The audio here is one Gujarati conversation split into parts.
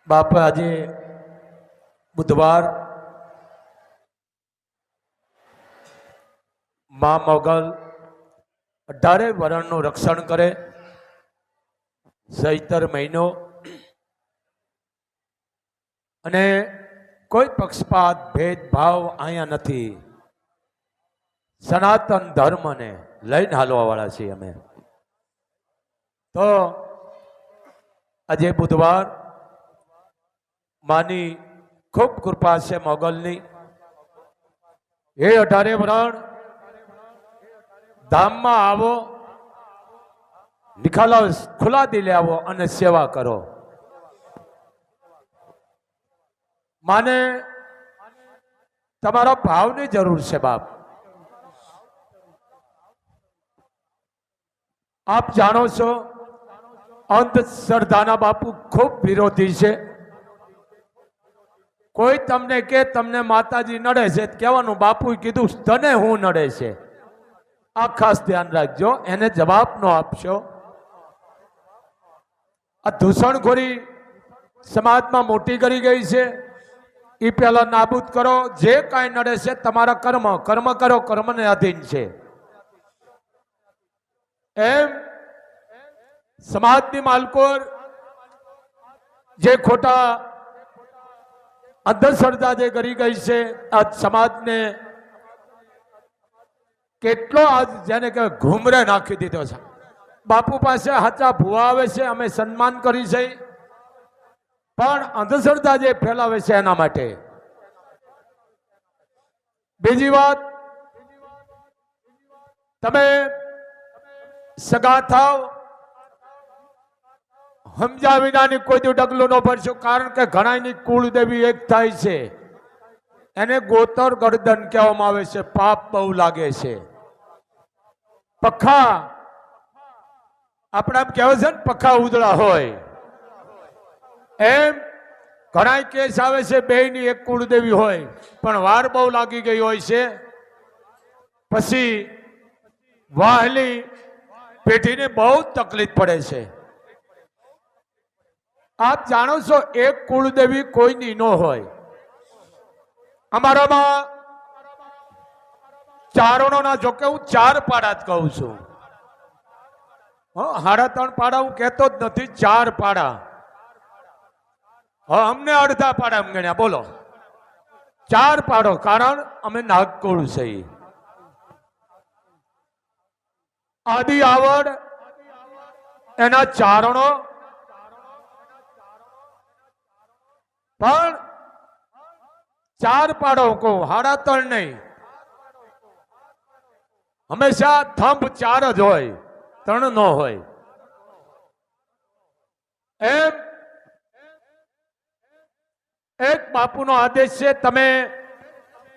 બાપ આજે બુધવાર મા મોગલ 18 વરણનું રક્ષણ કરે, ચૈતર મહિનો, અને કોઈ પક્ષપાત ભેદભાવ અહીંયા નથી. સનાતન ધર્મને લઈને હાલવા વાળા છીએ અમે. તો આજે બુધવાર માની ખૂબ કૃપા છે મોગલની. એ 18 વરણ ધામમાં આવો, નિખાલસ ખુલ્લા દિલે આવો અને સેવા કરો. માને તમારા ભાવની જરૂર છે બાપ. આપ જાણો છો અંધશ્રદ્ધાના બાપુ ખૂબ વિરોધી છે. કોઈ તમને કે તમને માતાજી નડે છે, કહેવાનું બાપુએ કીધું તને હું નડે છે. આ ખાસ ધ્યાન રાખજો, એને જવાબ ન આપશો. આ દૂષણખોરી સમાજમાં મોટી કરી ગઈ છે, એ પહેલા નાબૂદ કરો. જે કાંઈ નડે છે તમારા કર્મ કરો, કર્મને અધીન છે. એમ સમાજની માલકોર જે ખોટા અંધશ્રદ્ધા જે કરી ગઈ છે, આ સમાજને કેટલો આજ જેને કે ઘૂમરે નાખી દીધો છે. બાપુ પાસે હાચા ભુવા આવે છે, અમે સન્માન કરી છે, પણ અંધશ્રદ્ધા જે ફેલાવે છે એના માટે. બીજી વાત, તમે સગા થાવ, સમજા વિનાની કોઈ ડગલું ન ભરશો. કારણ કે ઘણાની કુળદેવી એક થાય છે, એને ગોતર ગરદન કહેવામાં આવે છે. પાપ બહુ લાગે છે. પખા આપણે એમ કહેવાય છે ને, પખા ઉદળા હોય એમ ઘણા કેસ આવે છે. બેયની એક કુળદેવી હોય પણ વાર બહુ લાગી ગઈ હોય છે. પછી વાહલી પેઢીને બહુ તકલીફ પડે છે. આપ જાણો છો એક કુળદેવી કોઈની ન હોય. અમારામાં ચારણોના, જો કે હું 4 પાડા જ કહું છું, 3.5 પાડા હું કહેતો જ નથી, 4 પાડા. અમને અડધા પાડા એમ ગણ્યા. બોલો 4 પાડો, કારણ અમે નાગકુળ છે. આદિ આવડ એના ચારણો, પણ 4 પાડો કહું, 3.5 નહીં. હંમેશા થંભ 4 જ હોય, 3 ન હોય. એમ એક બાપુનો આદેશ છે, તમે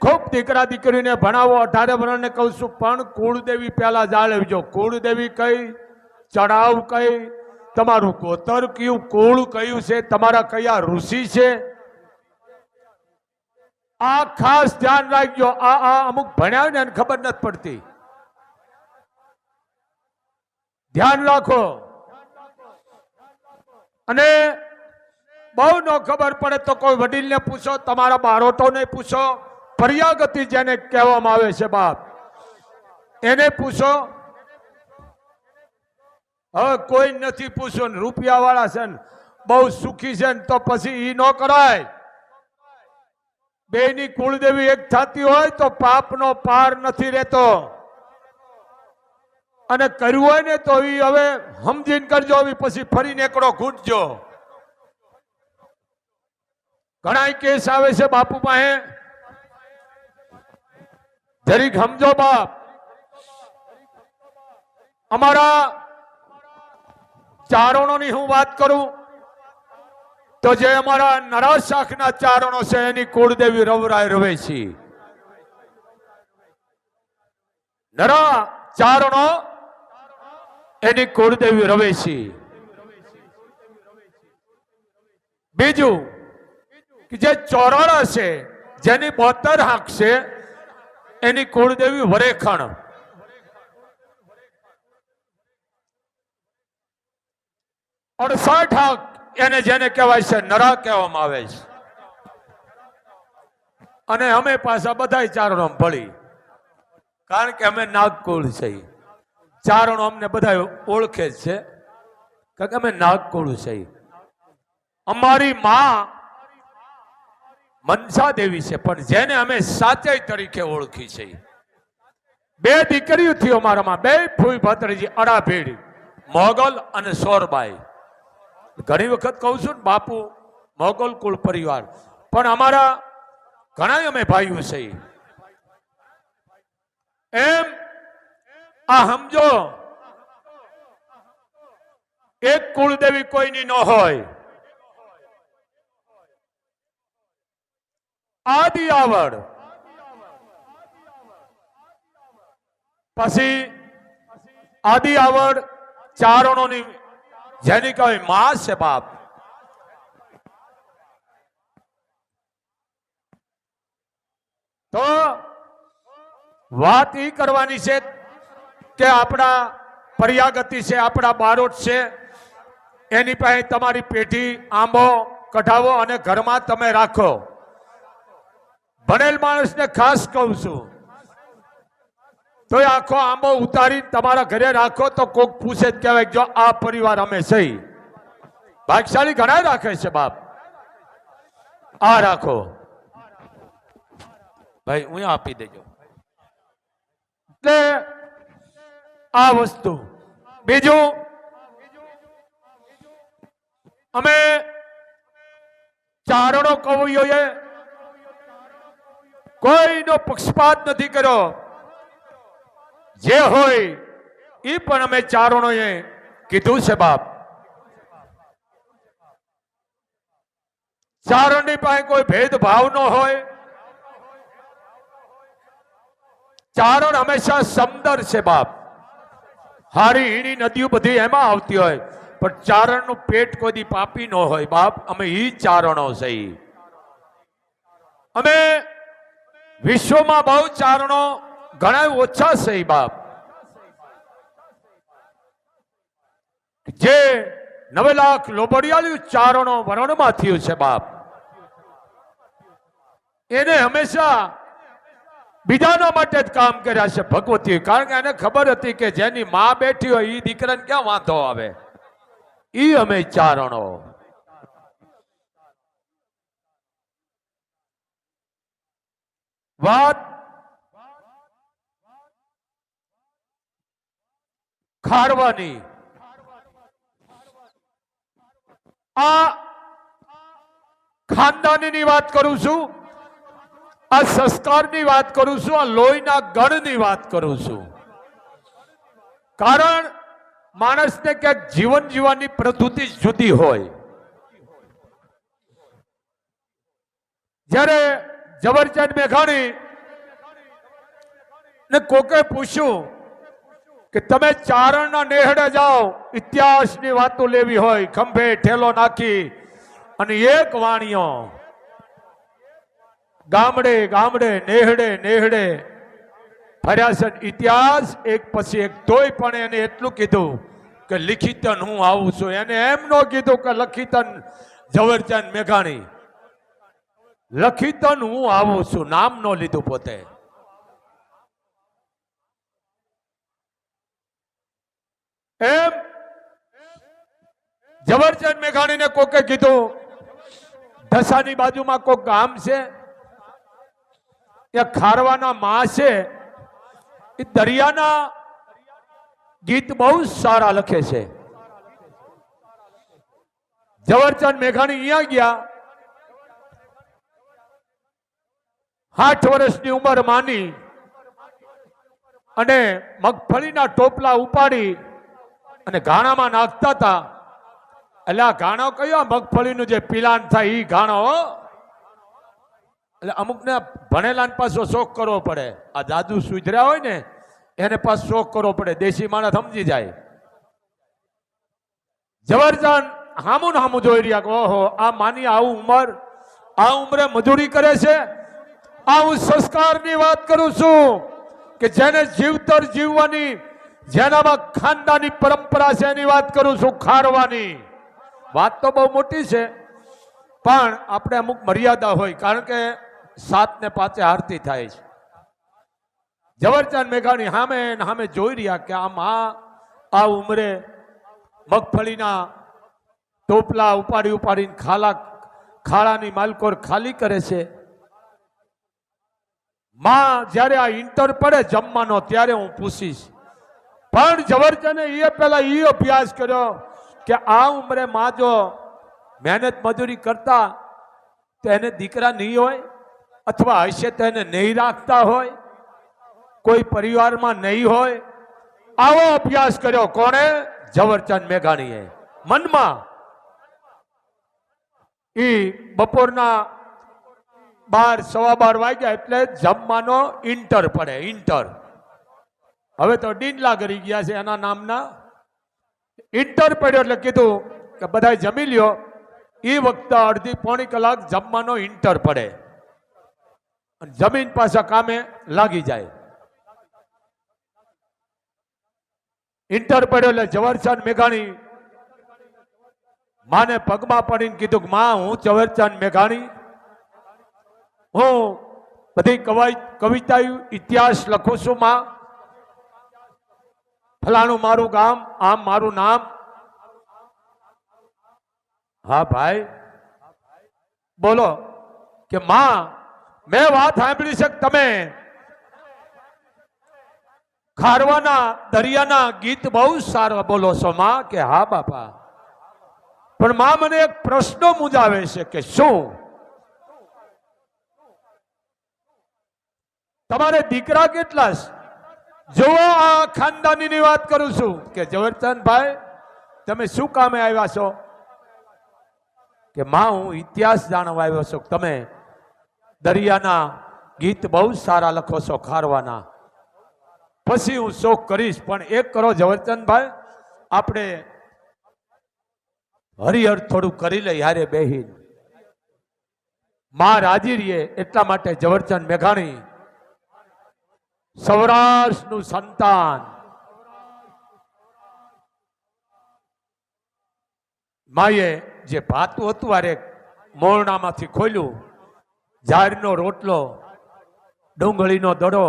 ખૂબ દીકરા દીકરીને ભણાવો. 18 વરણને કહું છું, પણ કુળદેવી પહેલા જાળવજો. કુળદેવી કઈ, ચડાવ કઈ, તમારું ગોતર કયું, કુળ કયું છે, તમારા કયા ઋષિ છે, આ ખાસ ધ્યાન રાખજો. આ અમુક ભણ્યા ને એને ખબર નથી પડતી. ધ્યાન રાખો. અને બહુ ન ખબર પડે તો કોઈ વડીલને પૂછો, તમારા બારોટોને પૂછો. પર્યાગતિ જેને કહેવામાં આવે છે બાપ, એને પૂછો. હવે કોઈ નથી પૂછો, રૂપિયા વાળા છે ને બહુ સુખી છે ને, તો પછી ઈ ન કરાય. બેની કુળદેવી એક થતી હોય તો પાપનો પાર નથી રહેતો. અને કર્યું હોય ને તો ઈ હવે સમજીને કરજો, પછી ફરી નીકળો ઘૂંટજો. ઘણા કેસ આવે છે બાપુ પાસે, જરીક સમજો બાપ. અમારા ચારણોની હું વાત કરું તો જે અમારા નરા શાખના ચારણો છે, એની કુળદેવી રવરાય રવેશી. નરા ચારણો એની કુળદેવી રવેશી. બીજું કે જે ચોરાળા છે, જેની 72 હાંક છે, એની કુળદેવી વરેખણ. 68 હાંક એને જેને કહેવાય છે નરા કહેવામાં આવે છે. અને અમે પાછા બધાય ચારણો ભળી, કારણ કે અમે નાગકુળ છે. ચારણો અમને બધા ઓળખે જ છે, કારણ કે અમે નાગકુળ છે. અમારી માં મનસા દેવી છે, પણ જેને અમે સાચઈ તરીકે ઓળખી છે. બે દીકરીઓ થી અમારામાં, બે ફૂઈ ભત્રીજી અડાભીડ, મોગલ અને સોરબાઈ. ઘણી વખત કહું છું ને બાપુ મોગલ કુળ પરિવાર, પણ અમારા ઘણા અમે ભાઈઓ છે. એમ આ સમજો, એક કુળદેવી કોઈની ન હોય. આદિ આવડ, પછી આદિ આવડ ચારણોની જેની કહેવાય માં છે બાપ. તો વાત એ કરવાની છે કે આપણા પર્યાગતિ છે, આપણા બારોટ છે, એની પાસે તમારી પેઢી આંબો કઢાવો અને ઘરમાં તમે રાખો. ભણેલ માણસને ખાસ કહું છું, તો આખો આંબો ઉતારી તમારા ઘરે રાખો તો કોક પૂછે જ કહેવાય જો આ પરિવાર અમે સહી. ભાગશાળી ઘણા રાખે છે બાપ. આ રાખો ભાઈ, હું આપી દેજો. એટલે આ વસ્તુ. બીજું, અમે ચારણો કવિઓએ કોઈનો પક્ષપાત નથી કર્યો. જે હોય એ પણ અમે ચારણોએ કીધું છે બાપ. ચારણની પાસે કોઈ ભેદભાવ ન હોય. ચારણ હંમેશા સમદર છે બાપ. હારી હીણી નદીઓ બધી એમાં આવતી હોય, પણ ચારણનું પેટ કોઈ પાપી ન હોય બાપ. અમે ઈ ચારણો છે. અમે વિશ્વમાં બહુ ચારણો ઘણા ઓછા છે બાપ. જે 9 લાખ લોબડિયાળ્યું ચારણો વરણમાં થયું છે બાપ. એને હંમેશા બીજાના માટે જ કામ કર્યા છે ભગવતી. કારણ કે એને ખબર હતી કે જેની માં બેઠી હોય એ દીકરાને ક્યાં વાંધો આવે. ઈ અમે ચારણો. વાત ખારવાની. આ ખાનદાનીની વાત કરું છું, આ સંસ્કારની વાત કરું છું, આ લોહીના ગણની વાત કરું છું. કારણ માણસને ક્યાંક જીવન જીવવાની પ્રવૃત્તિ જુદી હોય. જ્યારે ઝવેરચંદ મેઘાણી ને કોકે પૂછ્યું કે તમે ચારણના નેહડે જાઓ, ઇતિહાસની વાતો લેવી હોય, ખંભે ઠેલો નાખી અને એક વાણીઓ ગામડે ગામડે નેહડે નેહડે ફર્યા છે. ઇતિહાસ એક પછી એક. તોય પણ એને એટલું કીધું કે લિખિતન હું આવું છું. એને એમ ન કીધું કે લખિતન ઝવેરચંદ મેઘાણી. લખિતન હું આવું છું, નામ ન લીધું પોતે. એમ ઝવેરચંદ મેઘાણીને કોકે કીધું ઢસાની બાજુમાં કોક ગામ છે, એ ખારવાના માં છે, એ દરિયાના ગીત બહુ સારા લખે છે. ઝવેરચંદ મેઘાણી અહીંયા ગયા. 60 વર્ષની ઉંમર માની અને મગફળીના ટોપલા ઉપાડી અને ઘાણામાં નાખતા હતા. એટલે આ ઘાણો કયો? મગફળીનું જે પિલાન થાય એ ઘાણો. એટલે અમુકને ભણેલા પાછો શોખ કરવો પડે. આ દાદુ સુધર્યા હોય ને એને પાછો શોખ કરવો પડે. દેશી માણસ સમજી જાય. ઝવેરચંદ હામું ને હામું જોઈ રહ્યા કે ઓહો, આ માની આવું ઉંમર, આ ઉંમરે મજૂરી કરે છે. આ હું સંસ્કારની વાત કરું છું કે જેને જીવતર જીવવાની, જેનામાં ખાનદાની પરંપરા છે એની વાત કરું છું. ખારવાની વાત તો બહુ મોટી છે, પણ આપણે અમુક મર્યાદા હોય, કારણ કે 7 ને 5 આરતી થાય છે. ઝવેરચંદ મેઘાણી સામે જોઈ રહ્યા કે આમ આ ઉંમરે મગફળીના ટોપલા ઉપાડીને ખાડાની માલકોર ખાલી કરે છે. માં જ્યારે આ ઇન્ટર પડે જમવાનો ત્યારે હું પૂછીશ. પણ ઝવેરચંદે પેલા એ અભ્યાસ કર્યો કે આ ઉંમરે માં જો મહેનત મજૂરી કરતા તો એને દીકરા નહીં હોય, અથવા હશે તો એને નહીં રાખતા હોય, કોઈ પરિવારમાં નહીં હોય. આવો અભ્યાસ કર્યો કોણે? ઝવેરચંદ મેઘાણીએ મનમાં. બપોરના 12 સવા 12 વાગ્યા એટલે જમવાનો ઇન્ટર પડે. ઇન્ટર હવે તો ડીંડલા કરી ગયા છે એના નામના. ઇન્ટર પડ્યો એટલે કીધું કે બધા જમી લ્યો. એ વખતે અડધી પોણી કલાક જમવાનો ઇન્ટર પડે, જમીન પાછા કામે લાગી જાય. ઇન્ટર પડ્યો એટલે ઝવેરચંદ મેઘાણી માને પગમાં પડીને કીધું કે માં, હું ઝવેરચંદ મેઘાણી, હું બધી કવિતા ઇતિહાસ લખું છું માં. ફલાણું મારું ગામ, આમ મારું નામ. હા ભાઈ બોલો કે માં, મેં વાત સાંભળી છે કે તમે ખારવાના દરિયાના ગીત બહુ સારા બોલો છો માં. કે હા બાપા, પણ માં મને એક પ્રશ્ન મૂંઝાવે છે કે શું તમારે દીકરા કેટલા છે? જો આ ખાનદાનીની વાત કરું છું કે ઝવેરચંદ ભાઈ તમે શું કામે આવ્યા છો? કે માં, હું ઇતિહાસ જાણવા આવ્યો છું. તમે દરિયાના ગીત બહુ સારા લખો છો ખારવાના. પછી હું શોખ કરીશ, પણ એક કરો ઝવેરચંદભાઈ, આપણે હરિહર થોડું કરી લઈ હારે બેહીન. માં રાજી રહીએ એટલા માટે ઝવેરચંદ મેઘાણી સૌરાષ્ટ્રનું સંતાન, માએ જે ભાતું હતું આરે મોરણામાંથી ખોલ્યું, ઝાડનો રોટલો, ડુંગળીનો દડો,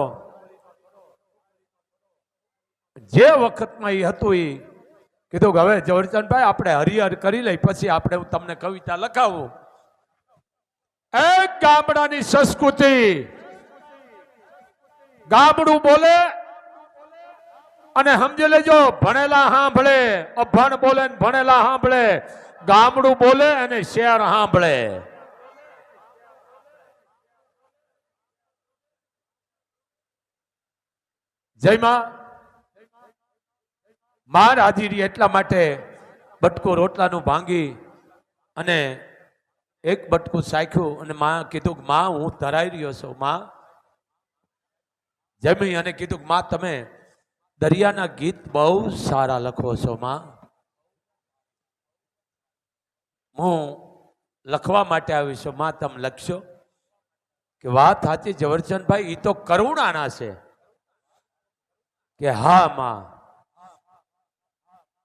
જે વખતમાં એ હતું એ કીધું કે હવે ઝવેરચંદભાઈ આપણે હરિહર કરી લઈ, પછી આપણે હું તમને કવિતા લખાવું. એક ગામડાની સંસ્કૃતિ, ગામડું બોલે અને સમજી લેજો, ભણેલા સાંભળે, અભણ બોલે ને ભણેલા સાંભળે. ગામડું બોલે અને શહેર સાંભળે. જયમાં માં રાજી રહી એટલા માટે બટકું રોટલાનું ભાંગી અને એક બટકું સાખ્યું અને માં કીધું કે માં, હું ધરાઈ રહ્યો છું. માં જમી અને કીધું કે માં, તમે દરિયાના ગીત બહુ સારા લખો છો માં. હું લખવા માટે આવી છું માં, તમે લખશો? કે વાત સાચી ઝવેરચંદભાઈ, એ તો કરુણાના છે. કે હા માં,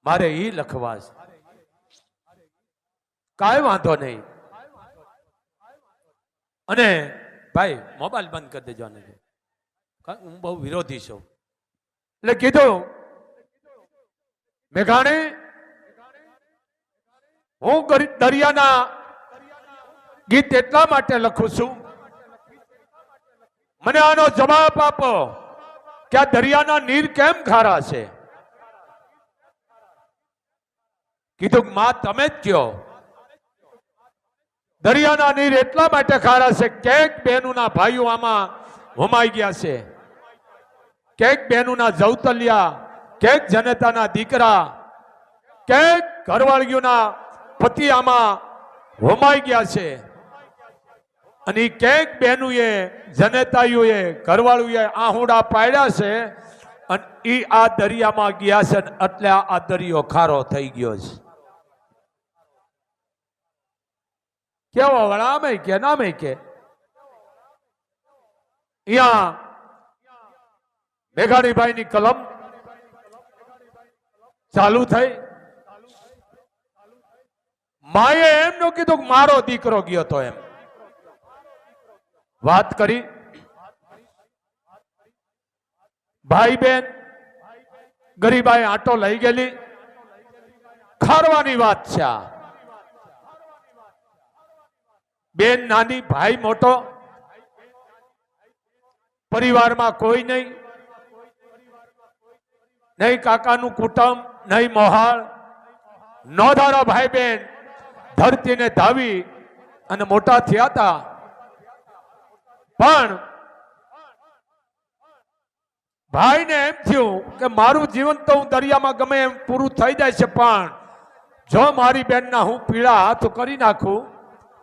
મારે ઈ લખવા છે. કાંઈ વાંધો નહીં. અને ભાઈ મોબાઈલ બંધ કરી દેજો ને, હું બહુ વિરોધી છું. એટલે કીધું મેઘાણી, હું દરિયાના ગીત એટલા માટે લખું છું, મને આનો જવાબ આપો કે આ દરિયાના નીર કેમ ખારા છે? કીધું માં, તમે જ કહો. દરિયાના નીર એટલા માટે ખારા છે, કેક બહેનોના ભાઈઓ આમાં હોમાઈ ગયા છે, કેક બહેનોના જવતલિયા, કેક જનતાના દીકરા, કેક ઘરવાળીઓના પતિ આમાં હોમાઈ ગયા છે. અને કેક બહેનોએ, જનતાઓએ, ઘરવાળીઓએ આહુડા પાડ્યા છે અને ઈ આ દરિયામાં ગયા છે, એટલે આ દરિયો ખારો થઈ ગયો છે. કેવો વળામે કે નામે કે અહીંયા મેઘાણીભાઈ ની કલમ ચાલુ થઈ. માએ એમ નો કીધું કે મારો દીકરો ગયો તો એમ વાત કરી. ભાઈ બેન ગરીબાઈ આટો લઈ ગયેલી, ખારવાની વાત છે આ. બેન નાની, ભાઈ મોટો, પરિવારમાં કોઈ નહીં, નહીં કાકાનું કુટુંબ, નહીં મોહાળ. નોધારા ભાઈ બેન ધરતીને ધાવી અને મોટા થયા હતા. પણ ભાઈને એમ થયું કે મારું જીવન તો હું દરિયામાં ગમે એમ પૂરું થઈ જાય છે, પણ જો મારી બેનના હું પીળા હાથ કરી નાખું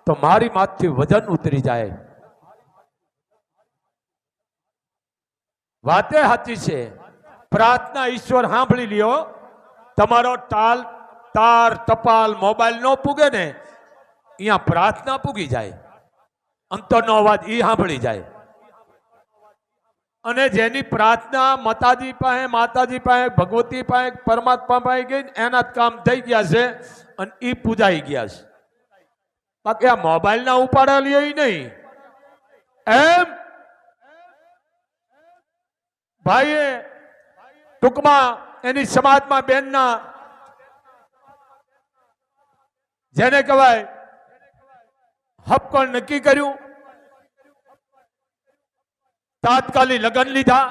તો મારી માથથી વજન ઉતરી જાય. વાતે સાચી છે. પ્રાર્થના ઈશ્વર સાંભળી લ્યો. તમારો તાર ટપાલ મોબાઈલ નો પૂગે ને, અહીંયા પ્રાર્થના પૂગી જાય, અંતરનો અવાજ ઈ સાંભળી જાય. અને જેની પ્રાર્થના માતાજી પાસે ભગવતી પાસે પરમાત્મા પાસે ગઈ, એના જ કામ થઈ ગયા છે અને ઈ પૂજાઈ ગયા છે. બાકી આ મોબાઈલ ના ઉપાડેલી એ નહીં. એમ ભાઈએ ટૂંકમાં એની સમાજમાં બેનના જેને કહેવાય હપ્કણ નક્કી કર્યું. તાત્કાલિક લગ્ન લીધા.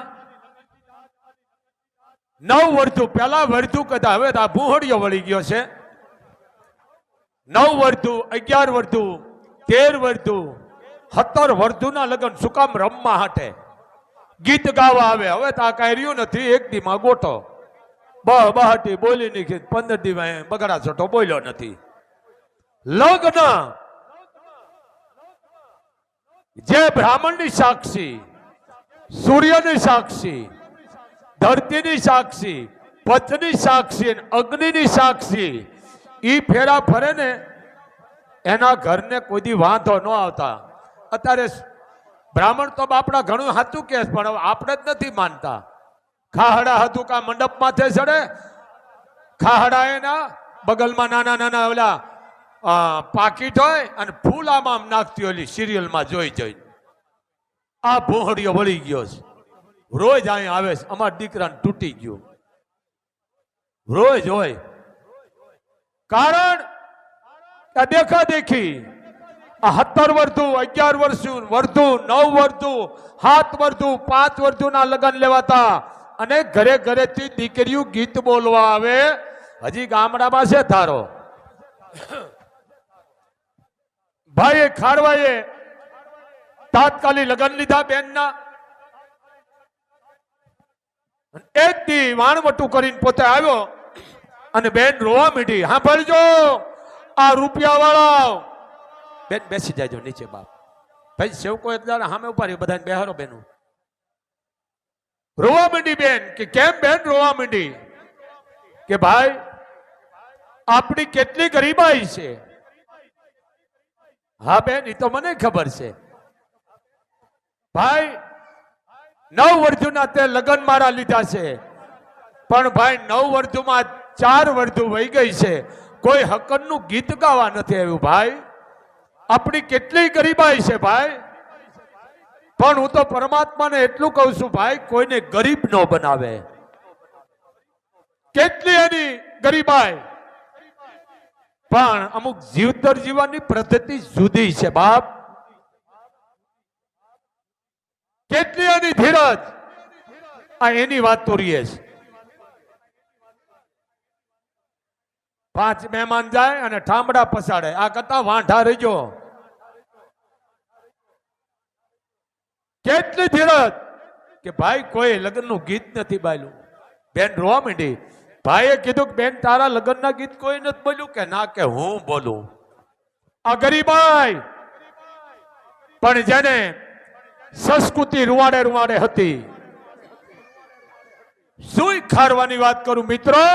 9 વર્ષ પેલા વર્ધુ કદા, હવે આ ભૂહડિયો વળી ગયો છે. 9 વર્ષ, 11 વર્ષ, 13 વર્ષ, 17 વર્ષના લગ્ન. શું કામ? રમવા હાટે, ગીત ગાવા આવે. હવે તો આ કઈ રહ્યું નથી. એક દીમાં ગોટો બહાટી બોલી નાખી, 15 દી બગડા છોટો બોલ્યો નથી. લગ્ન જે બ્રાહ્મણની સાક્ષી, સૂર્યની સાક્ષી, ધરતીની સાક્ષી, પથની સાક્ષી, અગ્નિની સાક્ષી, ઈ ફેરા ફરે ને એના ઘરને કોઈ દી વાંધો ન આવતા. અત્યારે બ્રાહ્મણ તો આપણા ઘણું સાચું કે, પણ આપણે જ નથી માનતા. ખાહડા હતું કા મંડપ માથે ચડે, ખાહડા એના બગલમાં નાના નાના ઓલા પાકીટ હોય અને ફૂલ આમ નાખતી ઓલી સિરિયલમાં જોઈ. આ ભોહડીઓ વળી ગયો છે. રોજ અહીંયા આવે છે. અમારા દીકરાને તૂટી ગયું રોજ હોય. કારણ દેખા દેખી. આ 17 વર્ષ, 11 વર્ષ, 9 વર્ષ, 7 વર્ષ, 5 વર્ષના લગ્ન લેવાતા. અને ઘરે ઘરેથી દીકરીઓ ગીત બોલવા આવે. હજી ગામડામાં છે ધારો. ભાઈએ ખારવાએ તાત્કાલિક લગ્ન લીધા બેનના. એક દી વાણવટું કરીને પોતે આવ્યો અને બેન રોવા મીઠી. હા ભરજો આ રૂપિયા વાળા. બેન બેસી જાજો નીચે. બાપ ભાઈ સેવકો એક દાડા સામે ઉભા રહ્યો, બધાને બેહારો. બેનું રોવા માંડી. બેન કે કેમ બેન રોવા માંડી? કે ભાઈ આપણી કેટલી ગરીબાઈ છે. હા બેન એ તો મને ખબર છે. ભાઈ 9 વર્ષના તે લગ્ન મારા લીધા છે, પણ ભાઈ 9 વર્ષમાં 4 વર્ષ વહી ગઈ છે. કોઈ હકનનું ગીત ગાવા નથી આવ્યું. ભાઈ આપણી કેટલી ગરીબાઈ છે ભાઈ. પણ હું તો પરમાત્માને એટલું કહું છું ભાઈ, કોઈને ગરીબ ન બનાવે. કેટલી એની ગરીબાઈ, પણ અમુક જીવતર જીવવાની પદ્ધતિ જુદી છે બાપ. કેટલી એની ધીરજ. આ એની વાત તો રીએ છે. 5 મહેમાન જાય અને ઠામડા પસાડે. આ કરતા વાંઢા રહીજો. કેટલી ધીરજ કે ભાઈ કોઈ લગ્નનું ગીત નથી બાયલું. બેન રોવા માંડી. ભાઈએ કીધું કે બેન તારા લગ્નના ગીત કોઈ નથી બોલ્યું. કે ના, કે હું બોલું. આ ગરીબાઈ. પણ જેને સંસ્કૃતિ રૂવાડે રૂવાડે હતી. શું ખારવાની વાત કરું મિત્રો?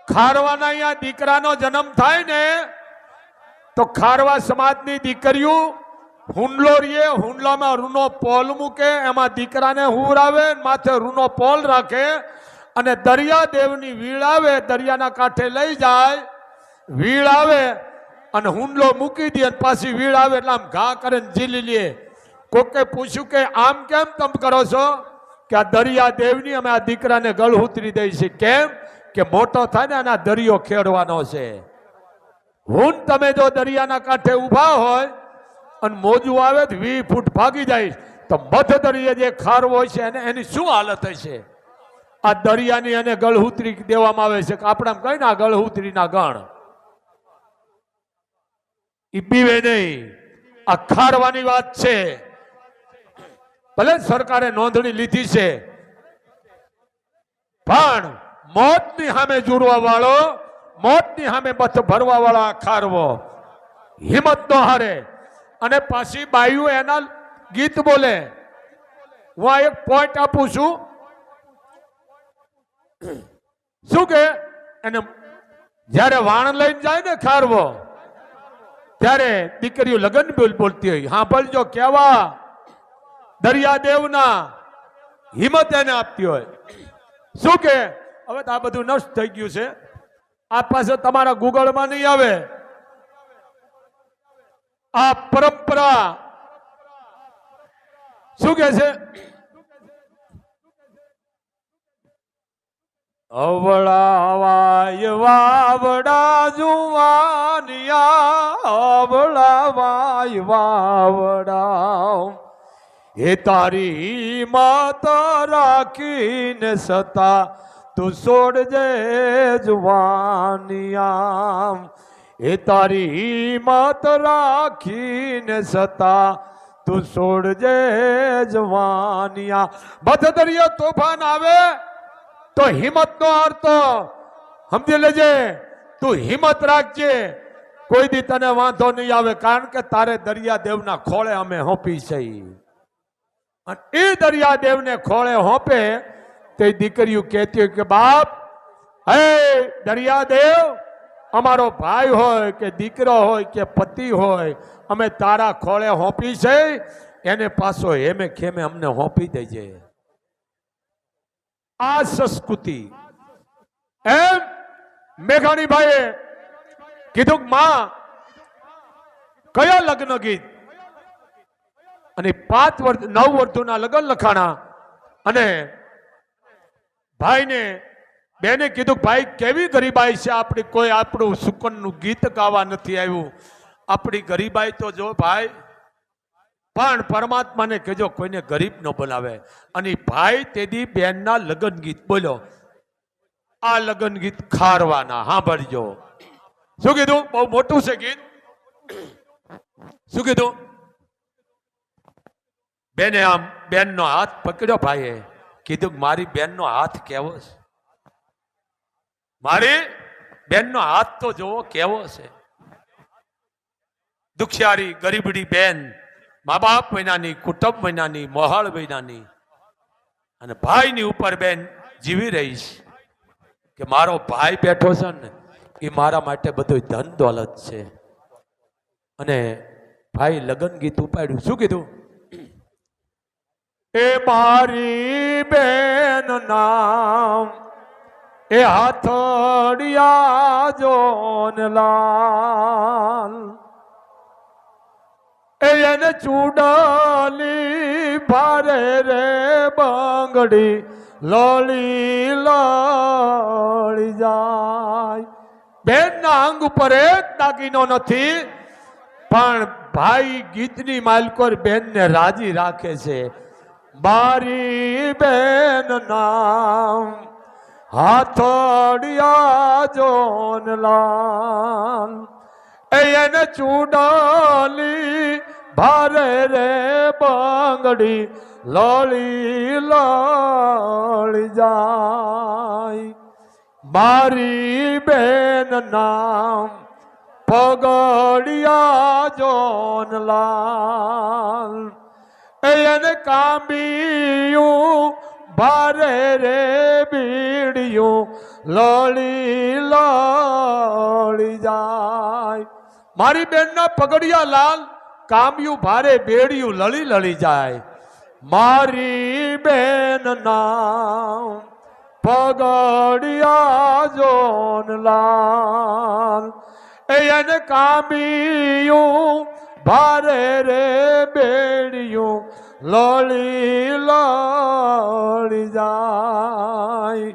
ખારવાના અહીંયા દીકરાનો જન્મ થાય ને તો ખારવા સમાજની દીકરીઓ હુંડલો રીએ, હુંડલામાં રૂનો પોલ મૂકે, એમાં દીકરાને હુરાવે, માથે રૂનો પોલ રાખે અને દરિયા દેવની વીળ આવે, દરિયાના કાંઠે લઈ જાય વીળ આવે અને હુંડલો મૂકી દે અને પાછી વીળ આવે એટલે આમ ઘા કરે ને ઝીલી લે. કોકે પૂછ્યું કે આમ કેમ તમે કરો છો? કે આ દરિયા દેવની અમે આ દીકરાને ગળ ઉતરી દઈ છે. કેમ? કે મોટો થાય ને આના દરિયો ખેડવાનો છે. હું તમે જો દરિયાના કાંઠે ઊભા હોય અને મોજું આવે તો 20 ફૂટ ભાગી જાય તો મધ દરિયે જે ખારવો હોય છે એને એની શું હાલત હશે? આ દરિયાની એને ગળહૂતરી દેવામાં આવે છે કે આપણે આમ કહીને આ ગળહૂતરીના ગણ ઈ પીવે નહીં. આ ખારવાની વાત છે. ભલે સરકારે નોંધણી લીધી છે પણ મોતની સામે જુડવા વાળો, મોતની સામે બથ ભરવા વાળો આ ખારવો હિંમત નો હારે. અને પાછી બાયું એના ગીત બોલે. હું આ એક પોઈન્ટ આપું છું. શું કે એને જયારે વાણ લઈને જાય ને ખારવો ત્યારે દીકરીઓ લગન બોલતી હોય. હા બોલજો કેવા દરિયાદેવના હિંમત એને આપતી હોય. શું કે હવે તો આ બધું નષ્ટ થઈ ગયું છે. આ પાસે તમારા ગૂગલમાં નહીં આવે. આ પરંપરા શું કે છે? અવળાવાય વાવડા જુવાનિયા, અવળાવાય વાવડા એ તારી માત રાખીને સતા તું છોડજે જુવાનિયા. એ તારી માત રાખીને સતા તું છોડજે જવાનિયા. બધ દરિયો તોફાન આવે તો હિંમત નો હારતો. સમજી લેજે, તું હિંમત રાખજે. કોઈ દી તને વાંધો નહીં આવે કારણ કે તારે દરિયાદેવના ખોળે અમે હોપી છે. અને એ દરિયાદેવને ખોળે હોપે તે દીકરીઓ કહેતી હોય કે બાપ, હે દરિયાદેવ, અમારો ભાઈ હોય કે દીકરો હોય કે પતિ હોય, અમે તારા ખોળે હોપી છે. એને પાછો હેમે ખેમે અમને હોપી દેજે. આ સંસ્કૃતિ. એમ મેઘાણીભાઈએ કીધું કે માં કયા લગ્ન ગીત? અને 5 વર્ષ 9 વર્ષના લગ્ન લખાણા. અને ભાઈને બેને કીધું ભાઈ કેવી ગરીબાઈ છે આપણી, કોઈ આપણું સુકનનું ગીત ગાવા નથી આવ્યું. આપણી ગરીબાઈ તો જો ભાઈ, પણ પરમાત્માને કહેજો કોઈને ગરીબ ન બનાવે. અને ભાઈ તેદી બેનના લગ્ન ગીત બોલ્યો. આ લગ્ન ગીત ખારવાના સાંભળજો. શું કીધું? બહુ મોટું છે ગીત. શું કીધું? બેને આમ બેનનો હાથ પકડ્યો. ભાઈએ કીધું મારી બેનનો હાથ કેવો છે? મારી બેનનો હાથ તો જોવો કેવો છે. દુખિયારી ગરીબડી બેન, મા બાપ વિનાની, કુટુંબ વિનાની, મોહાળ વિનાની, અને ભાઈની ઉપર બેન જીવી રહી છે કે મારો ભાઈ બેઠો છે ને એ મારા માટે બધું ધન દોલત છે. અને ભાઈ લગ્ન ગીત ઉપાડ્યું. શું કીધું? એ મારી બેન નામ એ હાથડિયા જોનલાલ, એને ચૂડાલી ભારે રે બંગડી લોળી લોળી જાય. બેનના અંગ ઉપર એક દાગીનો નથી, પણ ભાઈ ગીતની માલકોર બેનને રાજી રાખે છે. મારી બેન નામ હાથડિયા જોનલાલ, એને ચૂડાલી ભારે રે બંગડી લોળી લોળી જાય. મારી બેન નામ પગડિયા જોનલાલ, એને કાંબિયું ભારે રે બીડિયું લોળી લોળી જાય. મારી બેનના પગડિયા લાલ, કાંબિયું ભારે બેડિયું લળી લળી જાય. મારી બેન નામ પગડિયા જોનલાલ, એને કામિયું ભારે રે બેડિયું લોળી લોળી જાય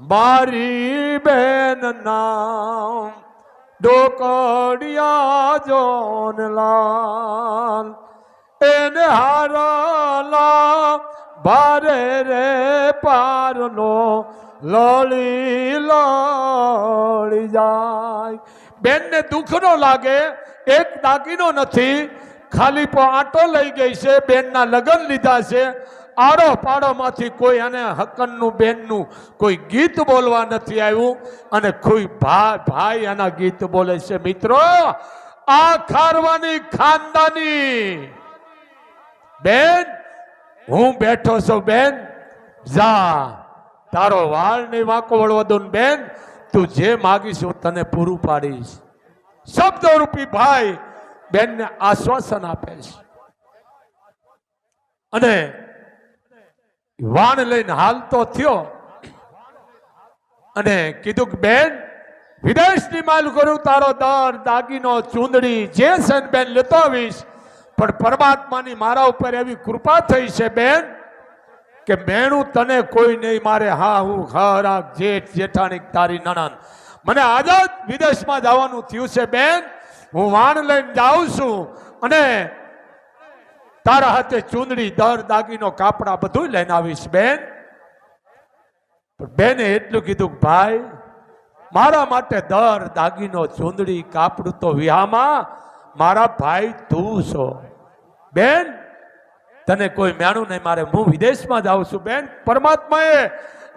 મારી બેન નામ ડોકડિયા જોનલાલ એને હારાલા ભારે રે પારનો લોળી લોળી જાય બેનને દુઃખ નો લાગે એક દાગીનો નથી ખાલી આટો લઈ ગઈ છે બેનના લગ્ન લીધા છે આડો પાડોમાંથી કોઈ અને હકનનું બેનનું કોઈ ગીત બોલવા નથી આવ્યું અને કોઈ ભાઈ એના ગીત બોલે છે મિત્રો આ ખારવાની ખાનદાની બેન હું બેઠો છું બેન જા તારો વાળ નહીં વાંકો વળવા દો બેન તું જે માગીશ હું તને પૂરું પાડીશ શબ્દો રૂપી ભાઈ બેનને આશ્વાસન આપે છે અને વાણ લઈને હાલતો થયો અને કીધું કે બેન વિદેશની માલ કરું તારો દર દાગીનો ચૂંદડી જે છે બેન લેતો આવીશ પણ પરમાત્માની મારા ઉપર એવી કૃપા થઈ છે બેન કે મેણું તને કોઈ નહીં મારે હા હું ખરા જેઠ જેઠાણી તારી નણંદ મને આઝાદ વિદેશમાં જવાનું થયું છે બેન હું વાણ લઈને જાઉં છું અને તારા હાથે ચૂંદડી દર દાગીનો કાપડા બધું લઈને આવીશ બેન બેને એટલું કીધું ભાઈ મારા માટે દર દાગીનો ચૂંદડી કાપડું તો વિહામાં મારા ભાઈ તું છો બેન તને કોઈ મેણું નહીં મારે હું વિદેશમાં જાઉં છું બેન પરમાત્માએ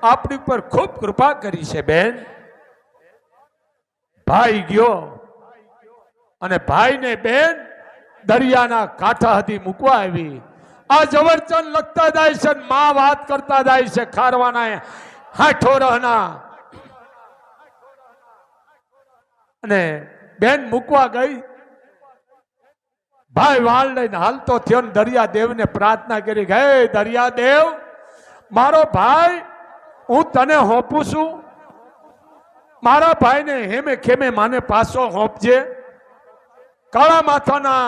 આપણી ઉપર ખૂબ કૃપા કરી છે બેન ભાઈ ગયો અને ભાઈને બેન દરિયાના કાંઠા હતી મૂકવા આવી આ ઝવેરચંદ લખતા જાય છે માં વાત કરતા જાય છે ખારવાના હાઠો રહના અને બેન મૂકવા ગઈ ભાઈ વાળ લઈને હાલતો થયો ને દરિયાદેવને પ્રાર્થના કરી હે દરિયાદેવ મારો ભાઈ હું તને હોપું છું મારા ભાઈને હેમે ખેમે માને પાછો હોપજે કાળા માથાના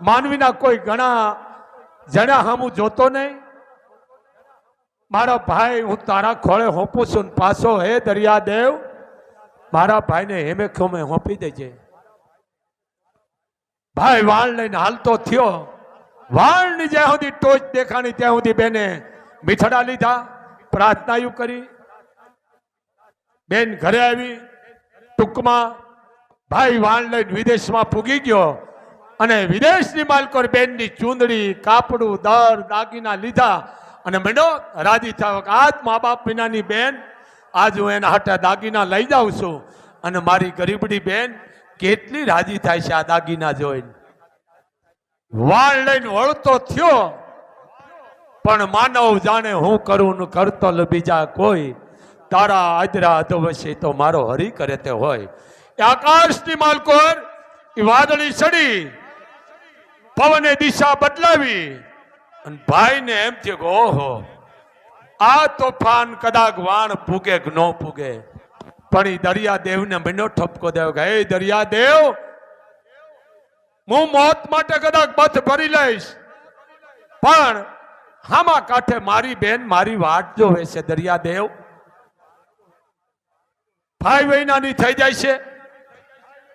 માનવીના કોઈ ઘણા જણા હું જોતો નહીં મારા ભાઈ હું તારા ખોળે હોપું છું ને પાછો હે દરિયાદેવ મારા ભાઈને હેમે ખેમે હોપી દેજે ભાઈ વાળ લઈને હાલતો થયો વાળની જ્યાં સુધી ટોચ દેખાણી ત્યાં સુધી બેને મીઠડા લીધા પ્રાર્થનાયું કરી બેન ઘરે આવી ટૂંકમાં ભાઈ વાળ લઈને વિદેશમાં પૂગી ગયો અને વિદેશની માલકોર બેનની ચૂંદડી કાપડું દર દાગીના લીધા અને મંડો રાજી થયો આજ મા બાપ વિનાની બેન આજ હું એના હાટે દાગીના લઈ જાઉં છું અને મારી ગરીબડી બેન કેટલી રાજી થાય છે આ દાગીના જોઈને વાળ લઈને વળતો થયો પણ માનવ જાણે હું કરું ને કરતો બીજા કોઈ તારા આદરા અધવશે તો મારો હરી કરે તે હોય આકાશની માલકોર એ વાદળી ચડી પવને દિશા બદલાવી અને ભાઈને એમ થયું કે ઓહો આ તોફાન કદાચ વાણ પૂગે કે ન પૂગે પણ એ દરિયાદેવને મહિનો ઠપકો દેવો કે હે દરિયાદેવ હું મોત માટે કદાચ બથ ભરી લઈશ પણ હામા કાંઠે મારી બેન મારી વાટ જોવે છે દરિયાદેવ ભાઈ વૈનાની થઈ જાય છે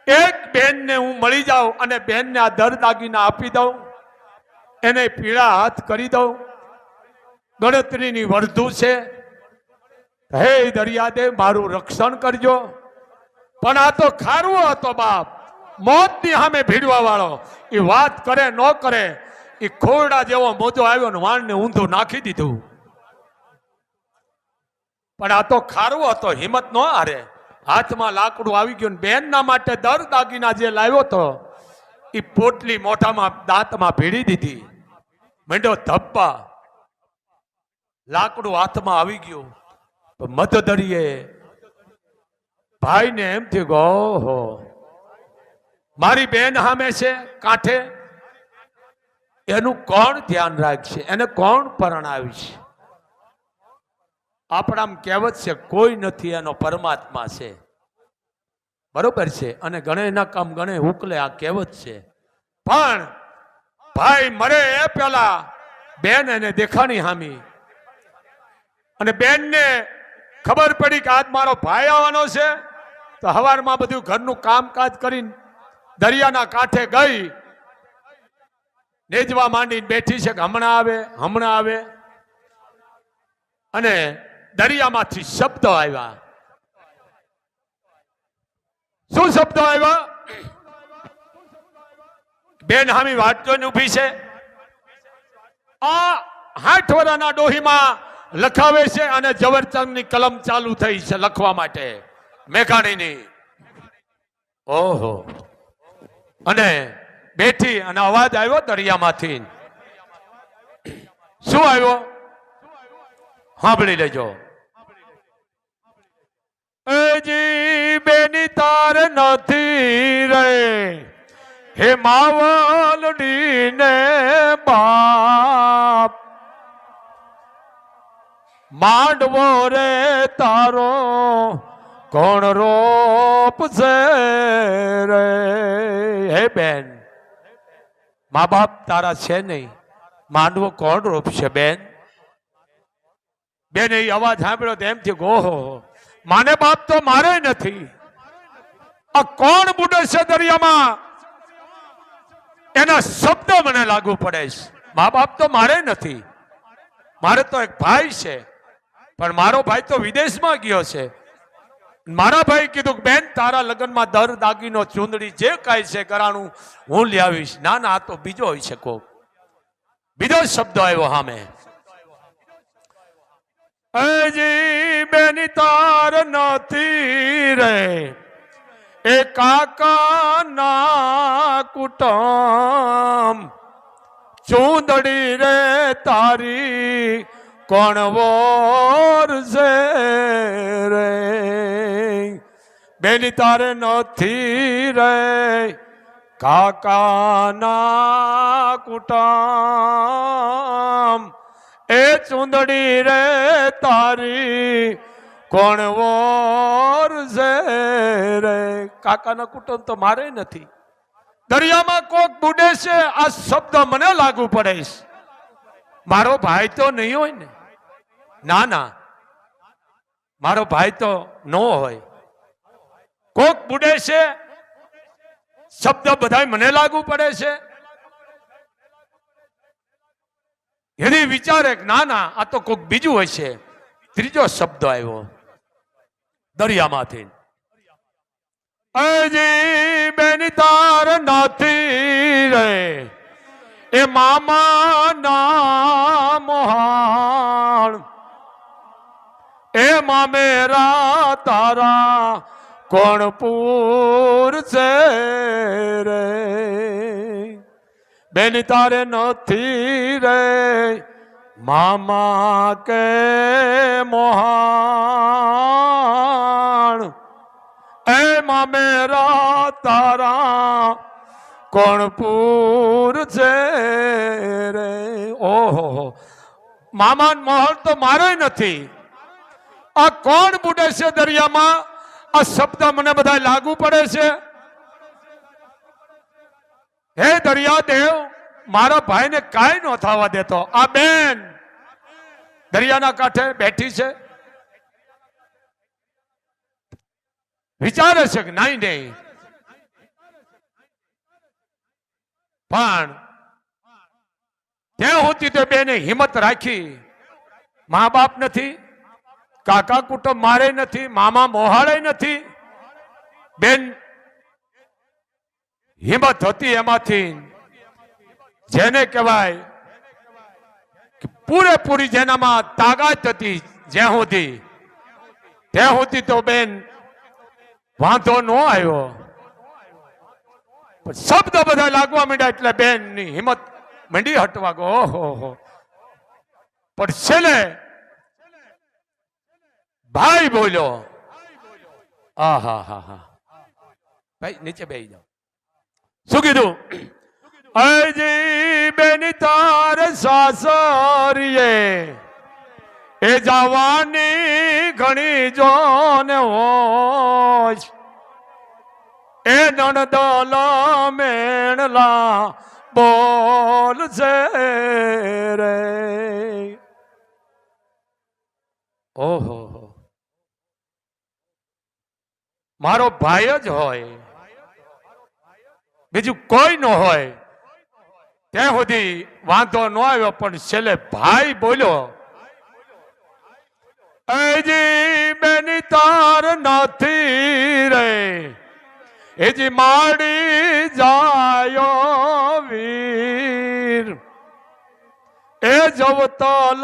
એક બેનને હું મળી જાઉં અને બેનને આ દર દાગીના આપી દઉં એને પીળા હાથ કરી દઉં ગણતરીની વર્ધુ છે હે દરિયાદેવ મારું રક્ષણ કરજો પણ આ તો ખારવો હતો બાપ મોતની સામે ભીડવા વાળો એ વાત કરે ન કરે એ ખોરડા જેવો મોજો આવ્યો ને વાણને ઊંધું નાખી દીધું પણ આ તો ખારવો હતો હિંમત ન હારે હાથમાં લાકડું આવી ગયું બેનના માટે દર દાગીના જે લાવ્યો હતો એ પોટલી મોઢામાં દાંતમાં ભીડી દીધી મંડો ધપ્પા લાકડું હાથમાં આવી ગયું મધદરિયે ભાઈને એમ થયું કે ઓહો મારી બેન સામે છે કાંઠે એનું કોણ ધ્યાન રાખશે એને કોણ પરણાવશે આપણામાં કહેવત છે કોઈ નથી એનો પરમાત્મા છે બરોબર છે, અને ગણે ના કામ ગણે ઉકલે, આ કહેવત છે. પણ ભાઈ મરે એ પેલા બેન એને દેખાણી હામી, અને બેન ને ખબર પડી કે આજ મારો ભાઈ આવવાનો છે, તો હવારમાં બધું ઘરનું કામકાજ કરીને દરિયાના કાંઠે ગઈ, નેજવા માંડીને બેઠી છે કે હમણાં આવે હમણાં આવે. અને દરિયામાંથી શબ્દો આવ્યા. શું શબ્દો આવ્યા? બેન હામી વાત જોઈને ઉભી છે. આ 60 વર્ષના ડોહીમાં લખાવે છે, અને ઝવેરચંદની કલમ ચાલુ થઈ છે લખવા માટે, મેઘાણીની. ઓહો, અને બેઠી અને અવાજ આવ્યો દરિયામાંથી. શું આવ્યો? સાંભળી લેજો. એજી બેની તાર નથી રે, હે માવલડી ને બાપ, માંડવો રે તારો કોણ રોપ છે રે. હે બેન, મા બાપ તારા છે નહીં, માંડવો કોણ રોપશે બેન? બેન એ અવાજ સાંભળ્યો તો એમ થયું ઓહો, માને બાપ તો મારે નથી, આ કોણ બુડે છે દરિયામાં? એના શબ્દ મને લાગુ પડે છે. મા બાપ તો મારે નથી, મારે તો એક ભાઈ છે, પણ મારો ભાઈ તો વિદેશમાં ગયો છે. મારા ભાઈ કીધું બેન તારા લગ્નમાં દર દાગીનો ચૂંદડી જે કાંઈ છે કરાણું હું લઈ આવીશ. ના ના, આ તો બીજો હોઈ શકો. બીજો શબ્દ આવ્યો સામે, હજી બેની તાર નથી રે, એ કાકા ના કુટુંબ, ચૂંદડી રે તારી કોણ વોર છે રે. બેની તારે નથી રે, કાકા ના કુટુંબ, એ ચૂંદડી રે તારી કોણ વોર છે રે. કાકાના કુટુંબ તો મારે નથી. દરિયામાં કોક બુડે છે, આ શબ્દ મને લાગુ પડે છે. મારો ભાઈ તો નહીં હોય ને? ના ના, મારો ભાઈ તો ન હોય. કોક બુડે છે, શબ્દ બધા મને લાગુ પડે છે. એની વિચારે ના ના, આ તો કોક બીજું હોય છે. ત્રીજો શબ્દ આવ્યો દરિયામાંથી, હજી બેની તાર નથી રે, એ મામા ના મોહાણ, એ મામેરા તારા કોણ પૂર છે રે. બેની તારે નથી રે, મામા કે મોહાણ, એ મામેરા તારા કોણ પૂર છે રે. ઓહો, મામા મહોલ તો મારે નથી. આ કોણ બુડે છે દરિયામાં? આ શબ્દ મને બધા લાગુ પડે છે. હે દરિયા દેવ, મારા ભાઈને કાંઈ ન થવા દેતો. આ બેન દરિયાના કાંઠે બેઠી છે, વિચારે છે કે નહીં નહીં, પણ ત્યાં હોતી તો બેને હિંમત રાખી. મા બાપ નથી, કાકા કુટુંબ મારે નથી, મામા મોહાળે નથી. બેન હિંમત હતી એમાંથી, જેને કહેવાય પૂરેપૂરી જેનામાં તાકાત હતી, જ્યાં સુધી તો બેન વાંધો ન આવ્યો. શબ્દ બધા લાગવા માંડ્યા એટલે બેન ની હિંમત મંડી હટવા ગો. ઓહો, પણ છેલ્લે ભાઈ બોલ્યો, આહા હા હા, ભાઈ નીચે બેસી જાઓ. શું કીધું? હજી બેની તાર સાસરીએ, એ જવાની ઘણી જોન હોય, એ નણદોલ મેણલા બોલ છે રે. ઓહો, મારો ભાઈ જ હોય, બીજું કોઈ ન હોય ત્યાં સુધી વાંધો ન આવ્યો, પણ છેલ્લે ભાઈ બોલ્યો, એજી બેની તાર નથી રે, એજી માડી જાયો વીર, એ જવતલ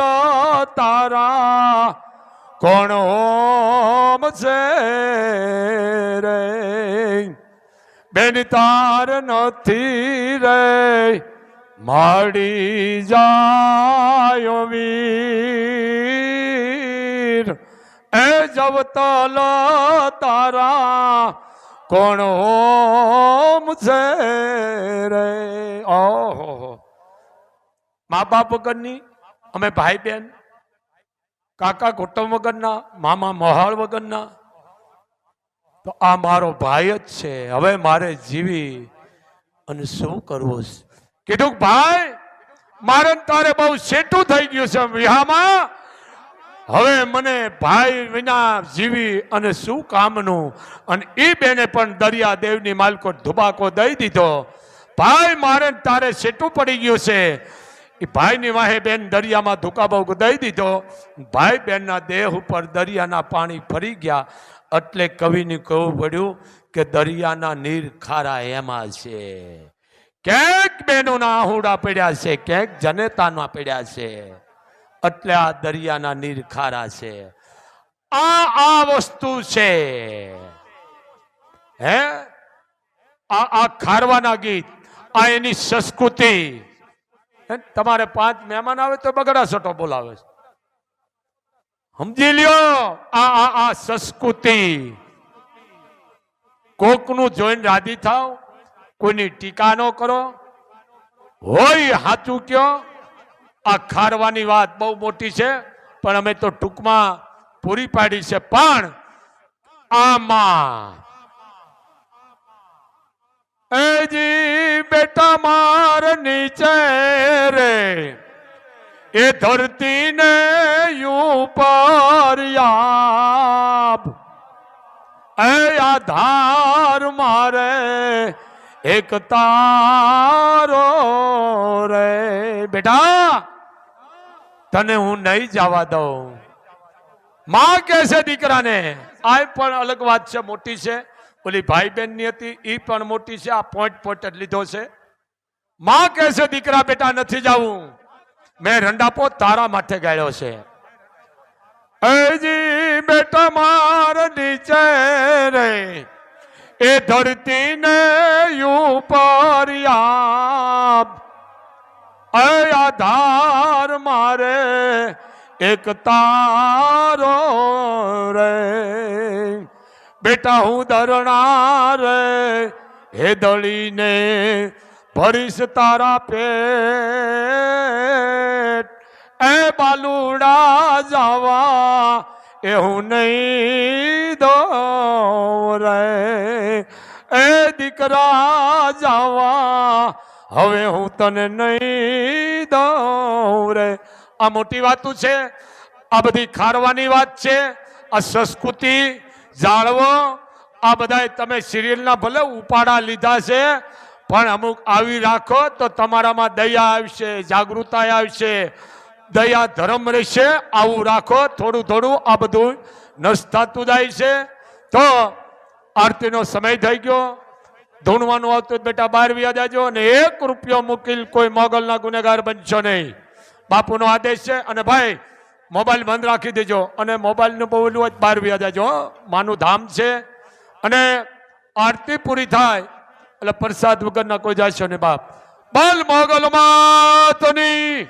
તારા કોણ હોમ છે રે, બેની તાર નથી રે, માડી જાયો વીર, એ જવતલ તારા કોણ હોમ છે રે. ઓહો, મા બાપ વગરની અમે ભાઈ બેન, કાકા કુટુંબ વગરના, મામા મહાળ વગરના, તો આ મારો ભાઈ જ છે. હવે મારે જીવી અને શું કરવું? કીધું ભાઈ મારે તારે બહુ સેટું થઈ ગયું છે વિહામાં, હવે મને ભાઈ વિના જીવી અને શું કામનું? અને એ બેને પણ દરિયા દેવની માલકો ધુબાકો દઈ દીધો. ભાઈ મારે તારે સેટું પડી ગયું છે. એ ભાઈની વાહે બેન દરિયામાં ધુકાબો દઈ દીધો. ભાઈ બેનના દેહ ઉપર દરિયાના પાણી ફરી ગયા. એટલે કવિને કહેવું પડ્યું કે દરિયાના નીર ખારા એમાં છે. ક્યાંક બેનોના આહુડા પડ્યા છે, ક્યાંક જનેતાના પડ્યા છે. એટલે આ દરિયાના નીર ખારા છે. આ વસ્તુ છે હે, આ ખારવાના ગીત, આ એની સંસ્કૃતિ. તમારે 5 મહેમાન આવે તો બગડા સટો બોલાવે છે, સમજી લ્યો. આ સંસ્કૃતિ. કોકનું જોઈને રાજી થાવ, કોઈની ટીકા ન કરો, હોય સાચું કયો. આ ખારવાની વાત બહુ મોટી છે, પણ અમે તો ટૂંકમાં પૂરી પાડી છે. પણ આમાં એજી બેટા માર નીચે રે, એ ધરતીને ઉપર યાબ, એ આધાર મારે એક તારો રે. બેટા તને હું નહીં જવા દઉં. માં કે છે દીકરાને. આ પણ અલગ વાત છે, મોટી છે. ઓલી ભાઈ બહેન ની હતી એ પણ મોટી છે. આ પોઈન્ટ જ લીધો છે. માં કે છે દીકરા બેટા નથી જવું, મેં રંડાપો તારા માટે ગાળ્યો છે. એજી બેટા માર નીચે રે, એ ધરતીને ઉપર યાબ, એ આધાર મારે એક તારો રે. બેટા હું દરણા રે, હે દળીને ભરીશ તારા પેટ, એ બાલુડા જવા એ હું નહીં દઉં રે. એ દીકરા જવા હવે હું તને નહીં દઉં રે. આ મોટી વાતું છે, આ બધી ખારવાની વાત છે. આ સંસ્કૃતિ જાળવો. આ બધા તમે સિરિયલના ભલે ઉપાડા લીધા છે, પણ અમુક આવી રાખો તો તમારામાં દયા આવશે, જાગૃતતા આવશે, દયા ધર્મ રહેશે. આવું રાખો. થોડું થોડું આ બધું નષ્ટ થતું જાય છે. તો આરતીનો સમય થઈ ગયો. ધૂણવાનું આવતું બેટા બહાર વ્યા જાજો, અને 1 રૂપિયો મૂકીલ કોઈ મોગલના ગુનેગાર બનશો નહીં. બાપુનો આદેશ છે. અને ભાઈ મોબાઈલ બંધ રાખી દેજો, અને મોબાઈલનું બોલવું હોય બહાર વ્યા જાજો. માનું ધામ છે. અને આરતી પૂરી થાય એટલે પ્રસાદ વગરના કોઈ જશો ને બાપ. બોલ મોગલ માતની.